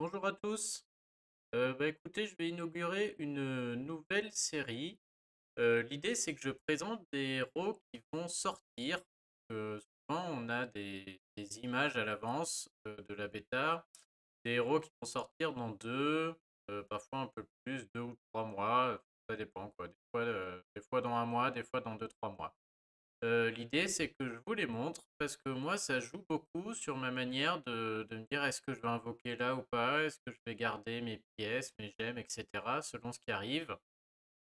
Bonjour à tous. Écoutez, je vais inaugurer une nouvelle série. L'idée, c'est que je présente des héros qui vont sortir. Souvent, on a des images à l'avance de la bêta, des héros qui vont sortir dans parfois un peu plus, 2 ou 3 mois. Ça dépend quoi. Des fois dans un mois, des fois dans 2, 3 mois. L'idée, c'est que je vous les montre parce que moi, ça joue beaucoup sur ma manière de me dire est-ce que je vais invoquer là ou pas, est-ce que je vais garder mes pièces, mes gemmes, etc. selon ce qui arrive.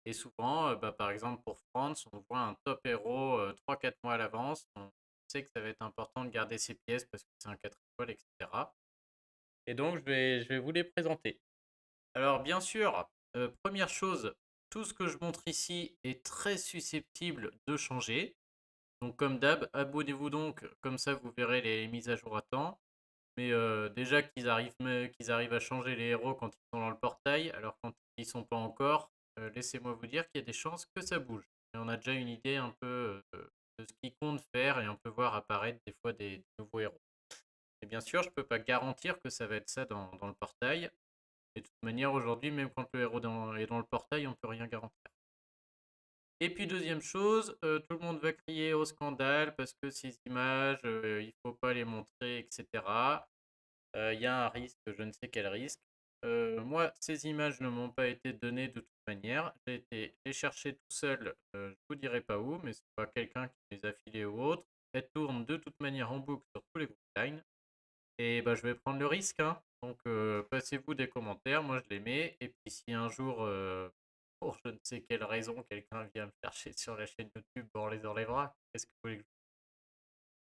Et souvent, par exemple pour France, on voit un top héros 3-4 mois à l'avance. On sait que ça va être important de garder ses pièces parce que c'est un 4 étoiles, etc. Et donc, je vais vous les présenter. Alors, bien sûr, première chose, tout ce que je montre ici est très susceptible de changer. Donc comme d'hab, abonnez-vous donc, comme ça vous verrez les mises à jour à temps. Mais déjà qu'ils arrivent à changer les héros quand ils sont dans le portail, alors quand ils sont pas encore, laissez-moi vous dire qu'il y a des chances que ça bouge. Et on a déjà une idée un peu de ce qu'ils comptent faire et on peut voir apparaître des fois des nouveaux héros. Et bien sûr, je ne peux pas garantir que ça va être ça dans le portail. Et de toute manière, aujourd'hui, même quand le héros est dans le portail, on ne peut rien garantir. Et puis deuxième chose, tout le monde va crier au scandale parce que ces images, il ne faut pas les montrer, etc. Il y a un risque, je ne sais quel risque. Moi, ces images ne m'ont pas été données de toute manière. J'ai été les chercher tout seul, je ne vous dirai pas où, mais ce n'est pas quelqu'un qui les a filées ou autre. Elles tournent de toute manière en boucle sur tous les groupes Line. Et bah, je vais prendre le risque, hein. Donc, passez-vous des commentaires, moi je les mets. Et puis, si un jour, pour je ne sais quelle raison, quelqu'un vient me chercher sur la chaîne YouTube, on les enlèvera. Qu'est-ce que vous voulez que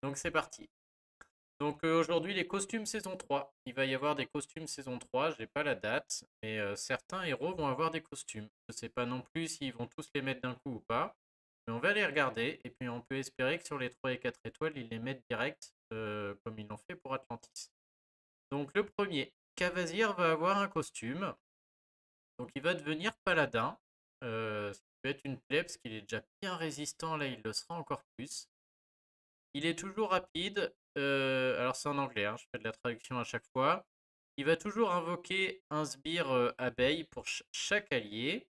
Donc, c'est parti. Donc, aujourd'hui, les costumes saison 3. Il va y avoir des costumes saison 3, j'ai pas la date, mais certains héros vont avoir des costumes. Je sais pas non plus s'ils vont tous les mettre d'un coup ou pas. Mais on va les regarder, et puis on peut espérer que sur les 3 et 4 étoiles, ils les mettent direct, comme ils l'ont fait pour Atlantis. Donc le premier, Cavazir va avoir un costume. Donc il va devenir paladin. Ce qui peut être une plaie parce qu'il est déjà bien résistant, là il le sera encore plus. Il est toujours rapide. Alors c'est en anglais, hein, je fais de la traduction à chaque fois. Il va toujours invoquer un sbire abeille pour chaque allié.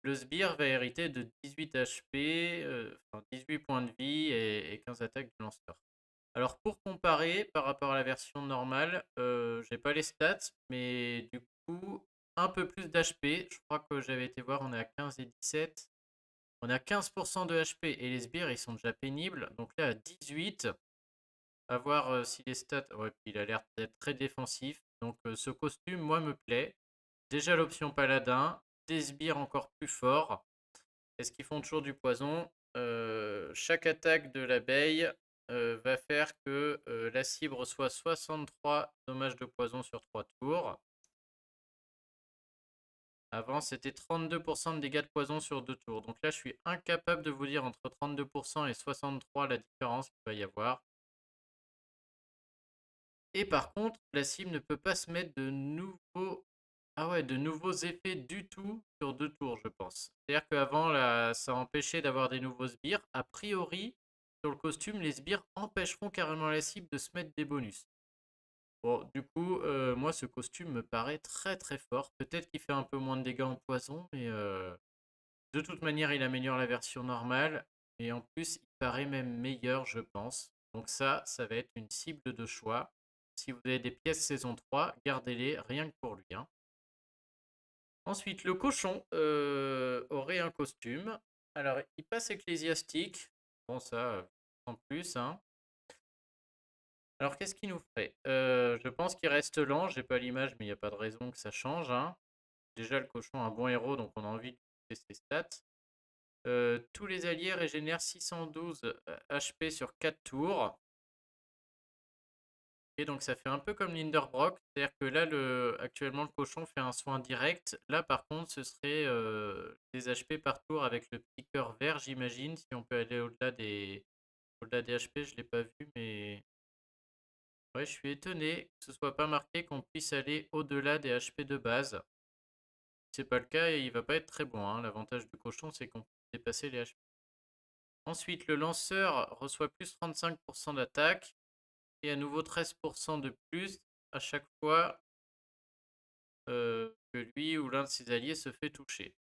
Le sbire va hériter de 18 HP, enfin 18 points de vie et 15 attaques de lanceur. Alors pour comparer par rapport à la version normale, j'ai pas les stats, mais du coup, un peu plus d'HP. Je crois que j'avais été voir, on est à 15 et 17. On a 15% de HP et les sbires ils sont déjà pénibles. Donc là à 18, à voir si les stats. Ouais, puis il a l'air d'être très défensif. Donc ce costume, moi, me plaît. Déjà l'option paladin, des sbires encore plus forts. Est-ce qu'ils font toujours du poison? Chaque attaque de l'abeille va faire que la cible reçoit 63 dommages de poison sur 3 tours. Avant, c'était 32% de dégâts de poison sur 2 tours. Donc là, je suis incapable de vous dire entre 32% et 63 la différence qu'il va y avoir. Et par contre, la cible ne peut pas se mettre de nouveaux, ah ouais, de nouveaux effets du tout sur 2 tours, je pense. C'est-à-dire qu'avant, là, ça empêchait d'avoir des nouveaux sbires. A priori, sur le costume, les sbires empêcheront carrément la cible de se mettre des bonus. Bon, du coup, moi, ce costume me paraît très très fort. Peut-être qu'il fait un peu moins de dégâts en poison, mais de toute manière, il améliore la version normale. Et en plus, il paraît même meilleur, je pense. Donc ça va être une cible de choix. Si vous avez des pièces saison 3, gardez-les rien que pour lui, hein. Ensuite, le cochon aurait un costume. Alors, il passe ecclésiastique. Bon, ça, en plus, hein. Alors, qu'est-ce qu'il nous ferait? Je pense qu'il reste lent. J'ai pas l'image, mais il n'y a pas de raison que ça change, hein. Déjà, le cochon a un bon héros, donc on a envie de tester ses stats. Tous les alliés régénèrent 612 HP sur 4 tours. Et donc ça fait un peu comme Linderbrock, c'est-à-dire que là, actuellement, le cochon fait un soin direct. Là, par contre, ce serait des HP par tour avec le petit cœur vert, j'imagine. Si on peut aller au-delà des HP, je ne l'ai pas vu, mais ouais, je suis étonné que ce soit pas marqué qu'on puisse aller au-delà des HP de base. Si c'est pas le cas, il va pas être très bon, hein. L'avantage du cochon, c'est qu'on peut dépasser les HP. Ensuite, le lanceur reçoit plus 35% d'attaque et à nouveau 13% de plus à chaque fois que lui ou l'un de ses alliés se fait toucher.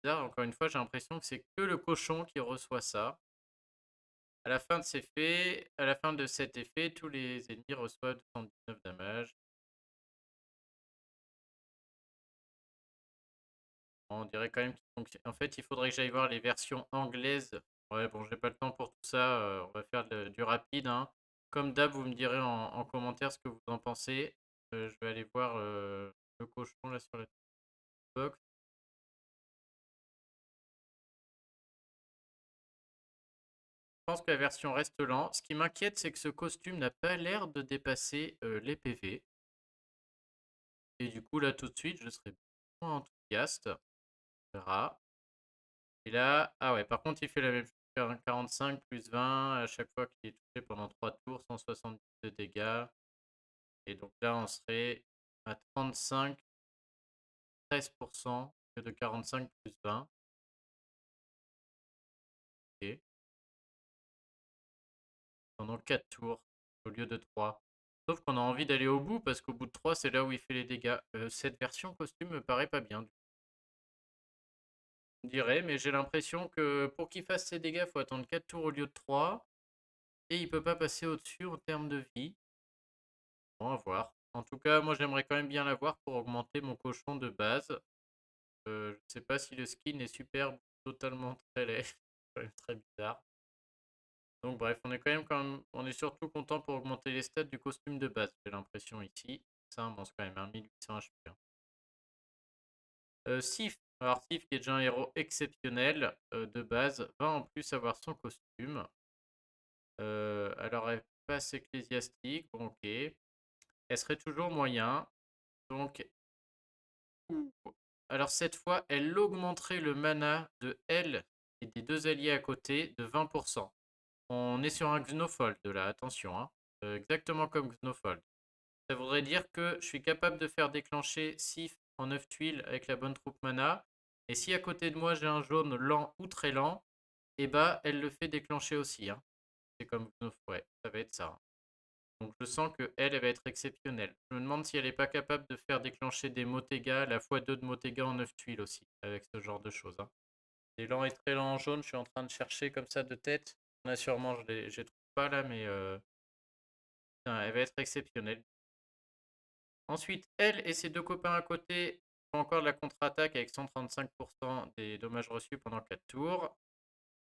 Bizarre, encore une fois, j'ai l'impression que c'est que le cochon qui reçoit ça. À la fin de à la fin de cet effet, tous les ennemis reçoivent 79 damage. On dirait quand même qu'il fonctionne. En fait, il faudrait que j'aille voir les versions anglaises. Ouais, bon, j'ai pas le temps pour tout ça. On va faire du rapide, hein. Comme d'hab, vous me direz en commentaire ce que vous en pensez. Je vais aller voir le cochon là sur la box. Je pense que la version reste lente. Ce qui m'inquiète, c'est que ce costume n'a pas l'air de dépasser les PV. Et du coup, là, tout de suite, je serais moins enthousiaste. On verra. Et là, ah ouais, par contre, il fait la même chose qu'un 45 plus 20 à chaque fois qu'il est touché pendant 3 tours, 170 de dégâts. Et donc là, on serait à 35, 13% que de 45 plus 20. Ok. Pendant 4 tours au lieu de 3. Sauf qu'on a envie d'aller au bout parce qu'au bout de 3, c'est là où il fait les dégâts. Cette version costume me paraît pas bien. On dirait, mais j'ai l'impression que pour qu'il fasse ses dégâts, il faut attendre 4 tours au lieu de 3. Et il peut pas passer au-dessus en termes de vie. Bon, à voir. En tout cas, moi j'aimerais quand même bien l'avoir pour augmenter mon cochon de base. Je sais pas si le skin est superbe, totalement très laid. C'est quand même très bizarre. Donc bref, on est surtout content pour augmenter les stats du costume de base, j'ai l'impression ici. Ça, bon, c'est quand même un 1800 HP. Sif, alors Sif qui est déjà un héros exceptionnel de base, va en plus avoir son costume. Alors elle passe ecclésiastique, bon ok. Elle serait toujours moyen. Donc, alors cette fois, elle augmenterait le mana de elle et des deux alliés à côté de 20%. On est sur un Xenofold là, attention, hein. Exactement comme Xenofold. Ça voudrait dire que je suis capable de faire déclencher Sif en 9 tuiles avec la bonne troupe mana. Et si à côté de moi j'ai un jaune lent ou très lent, et bah elle le fait déclencher aussi, hein. C'est comme Xenofold, ouais, ça va être ça, hein. Donc je sens que elle va être exceptionnelle. Je me demande si elle n'est pas capable de faire déclencher des Motega, la x2 de Motega en 9 tuiles aussi, avec ce genre de choses, hein. Des lents et très lents en jaune, je suis en train de chercher comme ça de tête. Là, sûrement, je les trouve pas là, mais putain, elle va être exceptionnelle. Ensuite, elle et ses deux copains à côté font encore de la contre-attaque avec 135% des dommages reçus pendant 4 tours.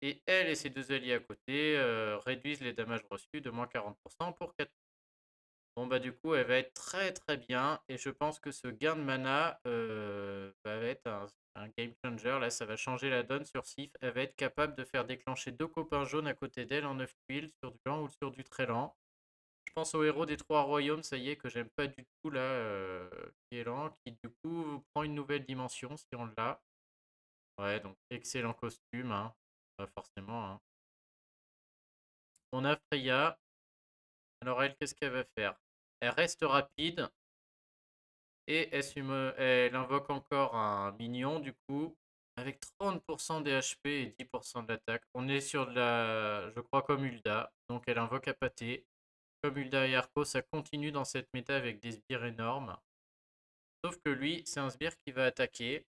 Et elle et ses deux alliés à côté réduisent les dommages reçus de moins 40% pour 4 tours. Bon bah du coup elle va être très très bien et je pense que ce gain de mana va être un game changer. Là ça va changer la donne sur Sif. Elle va être capable de faire déclencher deux copains jaunes à côté d'elle en 9 tuiles sur du lent ou sur du très lent. Je pense au héros des trois royaumes, ça y est, que j'aime pas du tout là, qui est lent, qui du coup prend une nouvelle dimension si on l'a. Ouais, donc excellent costume, hein. Forcément, hein. On a Freya. Alors elle, qu'est-ce qu'elle va faire? Elle reste rapide. Et elle invoque encore un mignon, du coup, avec 30% des HP et 10% de l'attaque. On est sur de la, je crois, comme Ulda. Donc elle invoque à pâté. Comme Ulda et Arco, ça continue dans cette méta avec des sbires énormes. Sauf que lui, c'est un sbire qui va attaquer.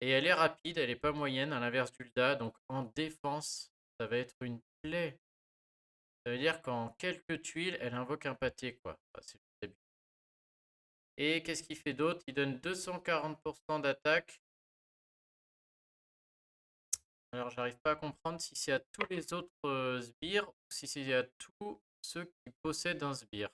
Et elle est rapide, elle est pas moyenne, à l'inverse d'Ulda. Donc en défense, ça va être une plaie. Ça veut dire qu'en quelques tuiles, elle invoque un pâté, quoi. Enfin, c'est et qu'est-ce qu'il fait d'autre? Il donne 240% d'attaque. Alors, j'arrive pas à comprendre si c'est à tous les autres sbires ou si c'est à tous ceux qui possèdent un sbire.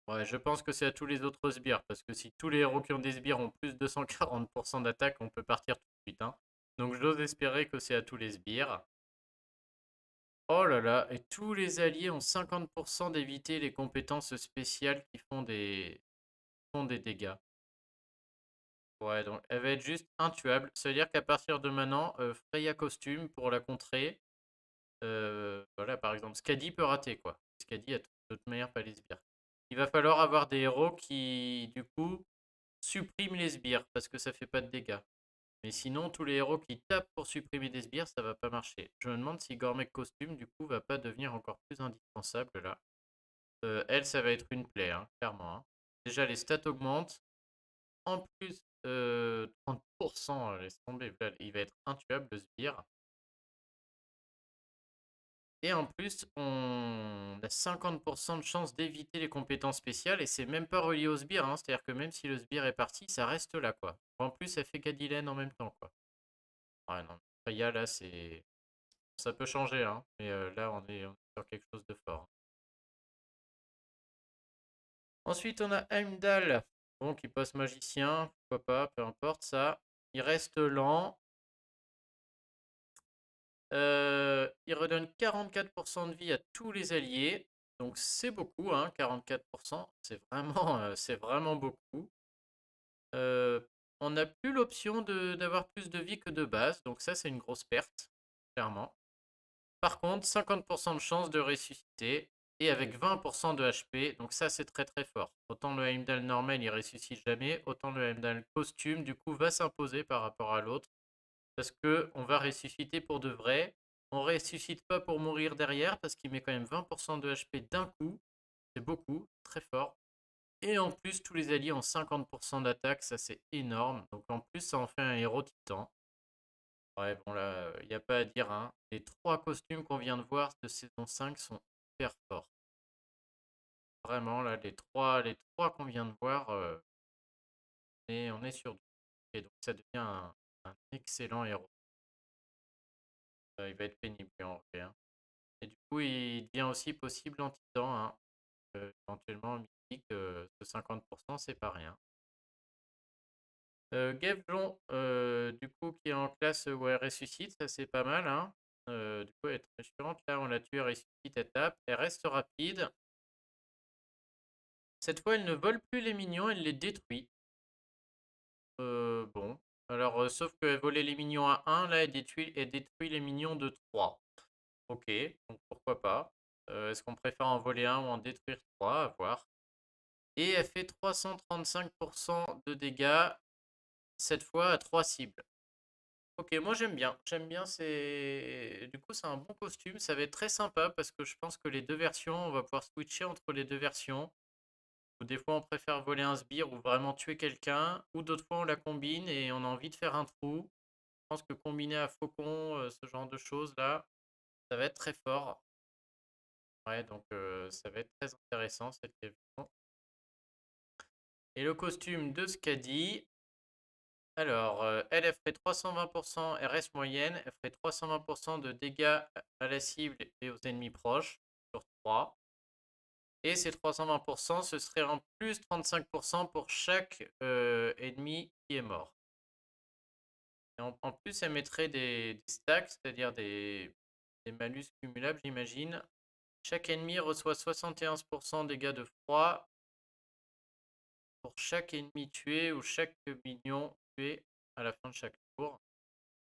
Ouais, je pense que c'est à tous les autres sbires, parce que si tous les héros qui ont des sbires ont plus de 240% d'attaque, on peut partir tout de suite, hein. Donc j'ose espérer que c'est à tous les sbires. Oh là là, et tous les alliés ont 50% d'éviter les compétences spéciales qui font des dégâts. Ouais, donc elle va être juste intuable. Ça veut dire qu'à partir de maintenant, Freya costume pour la contrer. Voilà, par exemple, Skadi peut rater, quoi. Skadi a de toute manière pas les sbires. Il va falloir avoir des héros qui, du coup, suppriment les sbires parce que ça fait pas de dégâts. Mais sinon, tous les héros qui tapent pour supprimer des sbires, ça va pas marcher. Je me demande si Gormek costume, du coup, va pas devenir encore plus indispensable là. elle, ça va être une plaie, hein, clairement, hein. Déjà, les stats augmentent. En plus, 30%, laisse tomber, il va être intuable le sbire. Et en plus, on a 50% de chance d'éviter les compétences spéciales et c'est même pas relié au sbire, hein. C'est-à-dire que même si le sbire est parti, ça reste là, quoi. En plus, ça fait Cadilène en même temps, quoi. Ouais, non, Freya, là, c'est... Ça peut changer, hein. Mais là, on est sur quelque chose de fort. Ensuite, on a Heimdall, bon, qui passe magicien, pourquoi pas, peu importe ça. Il reste lent. Il redonne 44% de vie à tous les alliés. Donc c'est beaucoup, hein, 44%. C'est vraiment beaucoup. Euh, on n'a plus l'option d'avoir plus de vie que de base. Donc ça, c'est une grosse perte, clairement. Par contre, 50% de chance de ressusciter. Et avec 20% de HP. Donc ça, c'est très très fort. Autant le Heimdall normal, il ressuscite jamais. Autant le Heimdall costume, du coup, va s'imposer par rapport à l'autre. Parce que on va ressusciter pour de vrai. On ressuscite pas pour mourir derrière parce qu'il met quand même 20% de HP d'un coup. C'est beaucoup, très fort. Et en plus, tous les alliés ont 50% d'attaque, ça c'est énorme. Donc en plus, ça en fait un héros titan. Ouais, bon là, il n'y a pas à dire, hein. Les trois costumes qu'on vient de voir de saison 5 sont hyper forts. Vraiment, là, les trois qu'on vient de voir, on est sur du. Et donc ça devient un excellent héros. Il va être pénible en vrai, hein. Et du coup, il devient aussi possible en titan, hein. Éventuellement, mythique, ce 50%, c'est pas rien. Gavlon, du coup, qui est en classe où elle ressuscite, ça c'est pas mal, hein. Du coup, elle est très chiante. Là, on l'a tué, elle ressuscite, elle tape. Elle reste rapide. Cette fois, elle ne vole plus les minions, elle les détruit. Bon. Alors, sauf qu'elle volait les minions à 1, là, elle détruit les minions de 3. Ok, donc pourquoi pas. Est-ce qu'on préfère en voler un ou en détruire 3? À voir. Et elle fait 335% de dégâts, cette fois à 3 cibles. Ok, moi j'aime bien. J'aime bien, du coup, c'est un bon costume. Ça va être très sympa parce que je pense que les deux versions, on va pouvoir switcher entre les deux versions. Ou des fois, on préfère voler un sbire ou vraiment tuer quelqu'un. Ou d'autres fois, on la combine et on a envie de faire un trou. Je pense que combiner à faucon, ce genre de choses là, ça va être très fort. Ouais, donc ça va être très intéressant cette version. Et le costume de Skadi, alors, elle, elle ferait 320%, elle reste moyenne, elle ferait 320% de dégâts à la cible et aux ennemis proches sur 3. Et ces 320%, ce serait en plus 35% pour chaque ennemi qui est mort. Et en plus, elle mettrait des stacks, c'est-à-dire des malus cumulables, j'imagine. Chaque ennemi reçoit 71% dégâts de froid pour chaque ennemi tué ou chaque minion tué à la fin de chaque tour.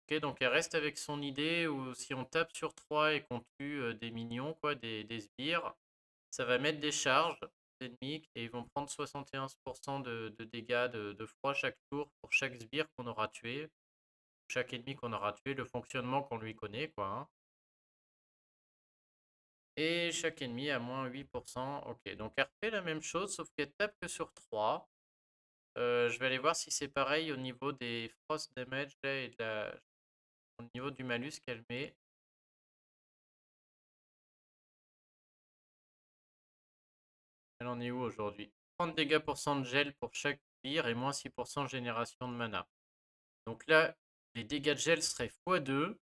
Ok, donc elle reste avec son idée où si on tape sur 3 et qu'on tue des minions, quoi, des sbires, ça va mettre des charges ennemis et ils vont prendre 71% de dégâts de froid chaque tour pour chaque sbire qu'on aura tué, chaque ennemi qu'on aura tué, le fonctionnement qu'on lui connaît, quoi, hein. Et chaque ennemi a moins 8%. Ok, donc elle refait la même chose, sauf qu'elle tape que sur 3. Je vais aller voir si c'est pareil au niveau des frost damage là, et au niveau du malus qu'elle met. Elle en est où aujourd'hui? 30 dégâts pour cent de gel pour chaque sbire et moins 6% de génération de mana. Donc là, les dégâts de gel seraient x2.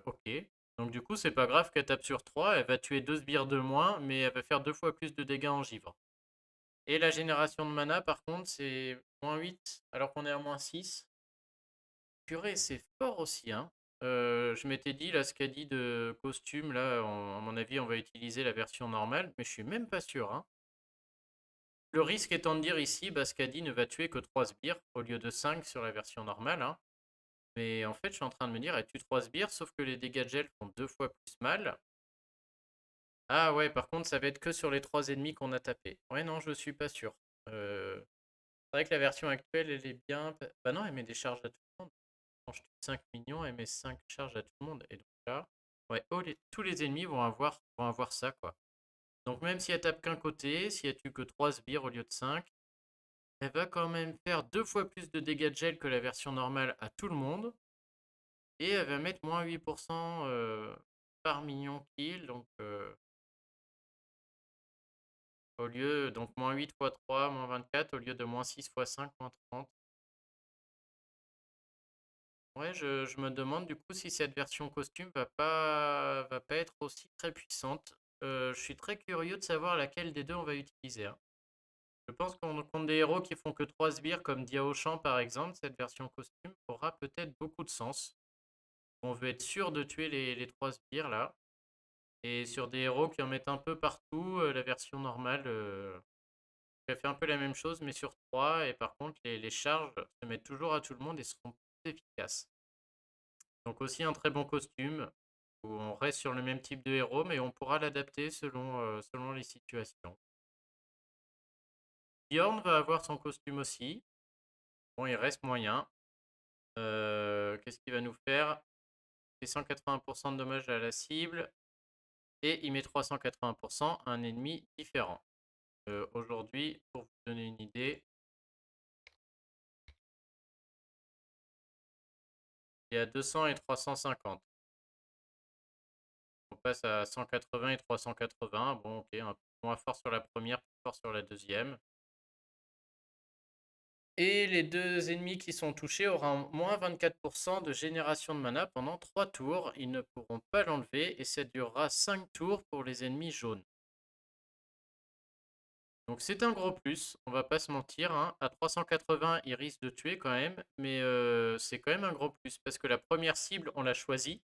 Ok. Donc du coup, c'est pas grave qu'elle tape sur 3. Elle va tuer 2 sbires de moins, mais elle va faire 2 fois plus de dégâts en givre. Et la génération de mana, par contre, c'est moins 8, alors qu'on est à moins 6. Purée, c'est fort aussi, hein. Je m'étais dit, là, ce qu'a dit de costume, là, à mon avis, on va utiliser la version normale, mais je suis même pas sûr, hein. Le risque étant de dire ici, Skadi ne va tuer que 3 sbires au lieu de 5 sur la version normale, hein. Mais en fait, je suis en train de me dire, elle tue 3 sbires, sauf que les dégâts de gel font 2 fois plus mal. Ah ouais, par contre, ça va être que sur les 3 ennemis qu'on a tapés. Ouais, non, je suis pas sûr. C'est vrai que la version actuelle, elle est bien. Bah non, elle met des charges à tout le monde. Quand je tue 5 minions, elle met 5 charges à tout le monde. Et donc là, ouais, tous les ennemis vont avoir ça, quoi. Donc même si elle tape qu'un côté, si elle tue que 3 sbires au lieu de 5, elle va quand même faire 2 fois plus de dégâts de gel que la version normale à tout le monde. Et elle va mettre moins 8% par million kill. Donc au lieu, donc moins 8 x 3, moins 24, au lieu de moins 6 x 5, moins 30. Ouais, je me demande du coup si cette version costume va pas être aussi très puissante. Je suis très curieux de savoir laquelle des deux on va utiliser, hein. Je pense qu'on compte des héros qui font que 3 sbires comme Diao Shan par exemple, cette version costume aura peut-être beaucoup de sens. On veut être sûr de tuer les 3 sbires là. Et sur des héros qui en mettent un peu partout, la version normale elle fait un peu la même chose mais sur 3. Et par contre les charges se mettent toujours à tout le monde et seront plus efficaces. Donc aussi un très bon costume où on reste sur le même type de héros mais on pourra l'adapter selon les situations. Bjorn va avoir son costume aussi. Bon, il reste moyen. Qu'est-ce qu'il va nous faire? Il fait 180% de dommages à la cible et il met 380% à un ennemi différent. Aujourd'hui, pour vous donner une idée, il y a 200 et 350. On passe à 180 et 380. Bon, ok, un peu moins fort sur la première, plus fort sur la deuxième. Et les deux ennemis qui sont touchés auront moins 24% de génération de mana pendant 3 tours. Ils ne pourront pas l'enlever et ça durera 5 tours pour les ennemis jaunes. Donc c'est un gros plus, on va pas se mentir, hein. À 380, il risque de tuer quand même, mais c'est quand même un gros plus parce que la première cible, on l'a choisie.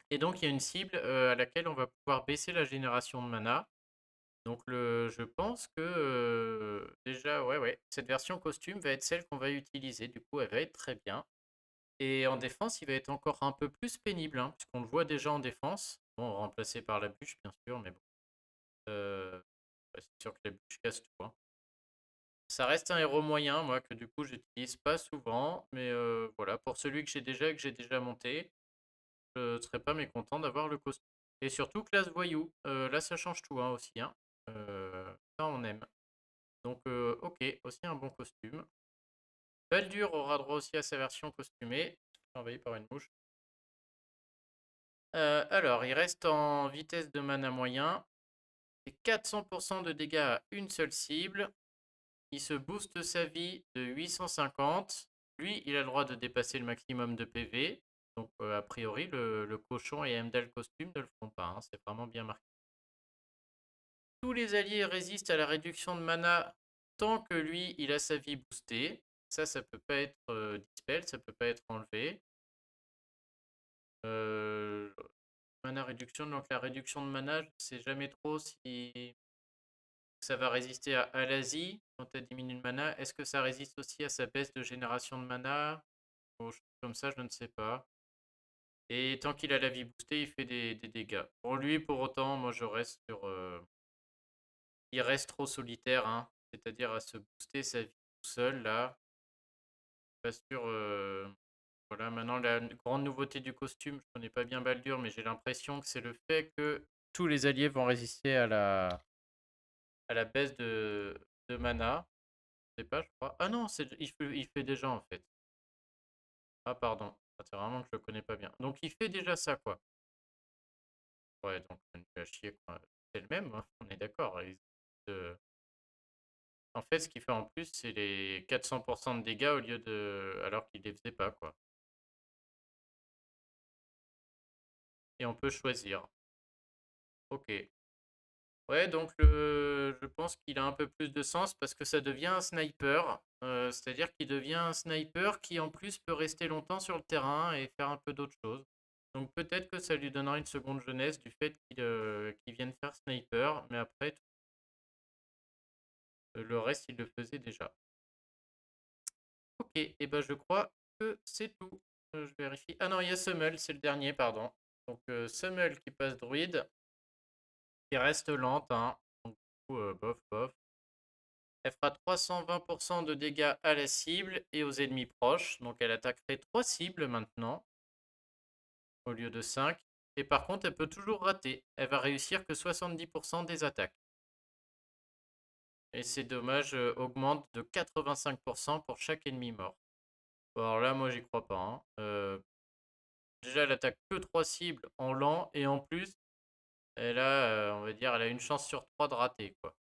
Et donc il y a une cible à laquelle on va pouvoir baisser la génération de mana. Donc je pense que déjà, ouais, cette version costume va être celle qu'on va utiliser. Du coup, elle va être très bien. Et en défense, il va être encore un peu plus pénible, hein, puisqu'on le voit déjà en défense. Bon, remplacé par la bûche, bien sûr, mais bon. C'est sûr que la bûche casse tout, hein. Ça reste un héros moyen, moi, que du coup, j'utilise pas souvent. Mais voilà, pour celui que j'ai déjà et que j'ai déjà monté, je serais pas mécontent d'avoir le costume. Et surtout, classe voyou. Là, ça change tout, hein, aussi, hein. Ça, on aime. Donc, ok, aussi un bon costume. Baldur aura droit aussi à sa version costumée. Envahi par une mouche. Alors, il reste en vitesse de mana moyen. Et 400% de dégâts à une seule cible. Il se booste sa vie de 850. Lui, il a le droit de dépasser le maximum de PV. Donc, a priori, le cochon et Heimdall costume ne le feront pas, hein. C'est vraiment bien marqué. Tous les alliés résistent à la réduction de mana tant que lui, il a sa vie boostée. Ça peut pas être dispel, ça peut pas être enlevé. Mana réduction, donc la réduction de mana, je sais jamais trop si ça va résister à l'Asie quand elle diminue de mana. Est-ce que ça résiste aussi à sa baisse de génération de mana? Ou comme ça, je ne sais pas. Et tant qu'il a la vie boostée, il fait des dégâts. Pour lui, pour autant, moi je reste sur. Il reste trop solitaire, hein. C'est-à-dire à se booster sa vie tout seul, là. Pas sûr. Voilà, maintenant la grande nouveauté du costume, je connais pas bien Baldur, mais j'ai l'impression que c'est le fait que tous les alliés vont résister à la baisse de mana. Je sais pas, je crois. Ah non, il fait déjà en fait. Ah pardon, ah, c'est vraiment que je le connais pas bien. Donc il fait déjà ça quoi. Ouais, donc ça me fait à chier quoi. C'est le même, hein, on est d'accord. En fait, ce qu'il fait en plus, c'est les 400% de dégâts au lieu de. Alors qu'il les faisait pas quoi. Et on peut choisir. Ok. Ouais, donc je pense qu'il a un peu plus de sens parce que ça devient un sniper. C'est-à-dire qu'il devient un sniper qui en plus peut rester longtemps sur le terrain et faire un peu d'autres choses. Donc peut-être que ça lui donnera une seconde jeunesse du fait qu'il vienne faire sniper, mais après, le reste, il le faisait déjà. Ok, et ben je crois que c'est tout. Je vérifie. Ah non, il y a Summel, c'est le dernier, pardon. Donc Summel qui passe druide, qui reste lente, hein. Donc du coup, bof, bof. Elle fera 320% de dégâts à la cible et aux ennemis proches. Donc elle attaquerait 3 cibles maintenant, au lieu de 5. Et par contre, elle peut toujours rater. Elle va réussir que 70% des attaques. Et ses dommages augmentent de 85% pour chaque ennemi mort. Bon, alors là, moi, j'y crois pas, hein. Déjà, elle attaque que 3 cibles en lent, et en plus, elle a, on va dire, elle a une chance sur 3 de rater, quoi.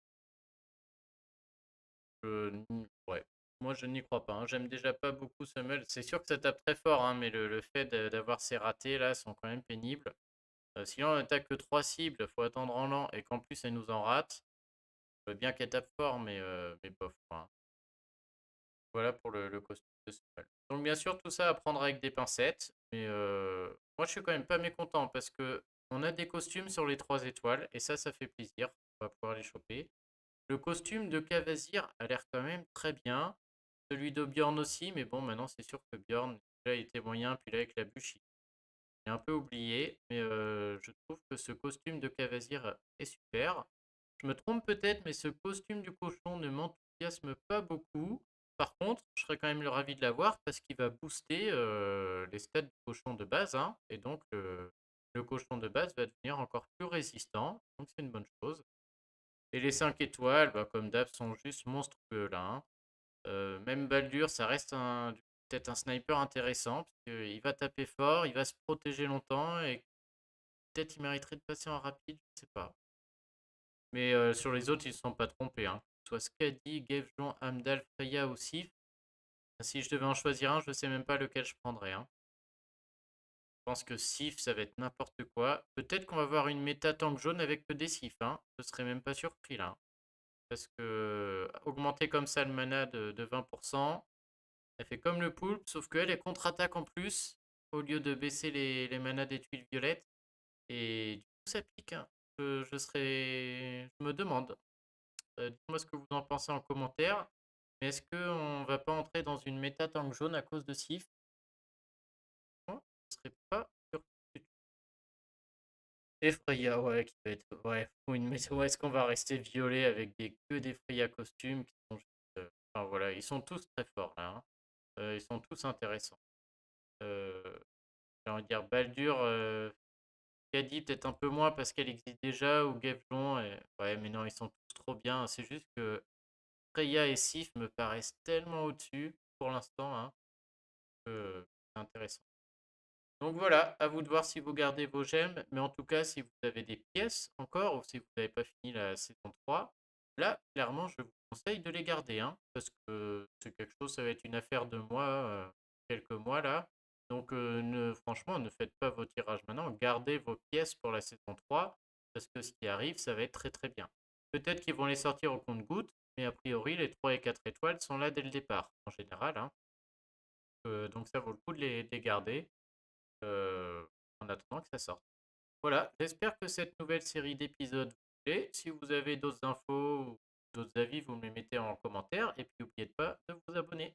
Ouais. Moi, je n'y crois pas, hein. J'aime déjà pas beaucoup Sommel. C'est sûr que ça tape très fort, hein, mais le fait d'avoir ces ratés là sont quand même pénibles. Si on attaque que 3 cibles, faut attendre en lent, et qu'en plus elle nous en rate, bien qu'elle tape fort, mais bof, quoi, hein. Voilà pour le costume de Sommel. Donc bien sûr, tout ça à prendre avec des pincettes, mais moi je suis quand même pas mécontent parce que on a des costumes sur les 3 étoiles, et ça fait plaisir. On va pouvoir les choper. Le costume de Kvasir a l'air quand même très bien. Celui de Bjorn aussi, mais bon, maintenant c'est sûr que Bjorn, déjà, il était moyen, puis là avec la bûche, il est un peu oublié. Mais je trouve que ce costume de Kvasir est super. Je me trompe peut-être, mais ce costume du cochon ne m'enthousiasme pas beaucoup. Par contre, je serais quand même ravi de l'avoir parce qu'il va booster les stats du cochon de base, hein, et donc le cochon de base va devenir encore plus résistant. Donc c'est une bonne chose. Et les 5 étoiles, bah, comme d'hab, sont juste monstrueux là, hein. Même Baldur, ça reste peut-être un sniper intéressant, parce qu'il va taper fort, il va se protéger longtemps, et peut-être il mériterait de passer en rapide, je sais pas. Mais sur les autres, ils ne se sont pas trompés, hein. Que ce soit Skadi, Gevjon, Amdal, Freya ou Sif. Si je devais en choisir un, je sais même pas lequel je prendrais, hein. Je pense que Sif, ça va être n'importe quoi. Peut-être qu'on va voir une méta tank jaune avec que des Sif, hein. Je serais même pas surpris là, hein. Parce que augmenter comme ça le mana de 20%, elle fait comme le poulpe, sauf qu'elle est contre-attaque en plus, au lieu de baisser les manas des tuiles violettes. Et du coup, ça pique, hein. Je me demande. Dites-moi ce que vous en pensez en commentaire. Mais est-ce qu'on va pas entrer dans une méta tank jaune à cause de Sif? Moi, je serais pas sûr. Et Freya, ouais, qui va être. Ouais, ouais, est-ce qu'on va rester violet avec que des Freya costumes qui sont juste, enfin voilà, ils sont tous très forts là, hein. Ils sont tous intéressants. Euh, j'ai envie de dire Baldur, Caddy peut-être un peu moins parce qu'elle existe déjà, ou Gevlon, ouais, mais non, ils sont tous trop bien. C'est juste que Freya et Sif me paraissent tellement au-dessus pour l'instant, hein, que c'est intéressant. Donc voilà, à vous de voir si vous gardez vos gemmes, mais en tout cas, si vous avez des pièces encore, ou si vous n'avez pas fini la saison 3, là, clairement, je vous conseille de les garder, hein, parce que c'est quelque chose, ça va être une affaire de mois, quelques mois là. Donc franchement, ne faites pas vos tirages maintenant, gardez vos pièces pour la saison 3, parce que ce qui arrive, ça va être très très bien. Peut-être qu'ils vont les sortir au compte-gouttes, mais a priori, les 3 et 4 étoiles sont là dès le départ, en général, hein. Donc ça vaut le coup de les garder euh, en attendant que ça sorte. Voilà, j'espère que cette nouvelle série d'épisodes vous plaît. Si vous avez d'autres infos ou d'autres avis, vous me les mettez en commentaire, et puis n'oubliez pas de vous abonner.